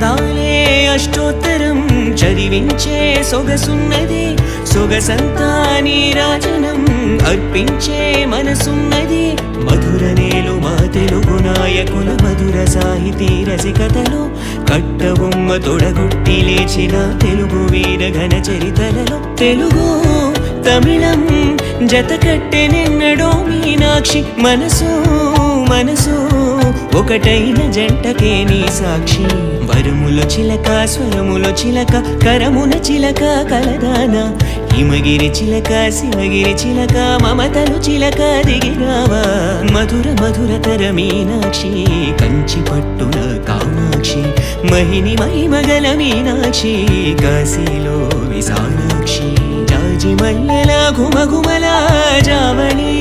అందాలే అష్టోత్తరం చదివించే సొగసున్నది సొగసంతా నీరాజనం అర్పించే మనసున్నది మధుర నేలు మా తెలుగు నాయకుల మధుర సాహితీ రసికతలో కట్టబొమ్మ తొడగొట్టి లేచిన తెలుగు వీర ఘన చరితలలో తెలుగు తమిళం జత కట్టెనెన్నడో మీనాక్షి మనసు మనసు ఒకటైన జంటకే నీ సాక్షి వరములో చిలక స్వరములో చిలక కరమున చిలక కలదాన హిమగిరి చిలక శివగిరి చిలక మమతలు చిలక దిగిరావా మధుర మధురతర మీనాక్షి కంచి పట్టున కామాక్షి మహిని మహిమగల మీనాక్షి కాశీలో విశాలాక్షి జాజి మల్లెల ఘుమఘుమల జావళి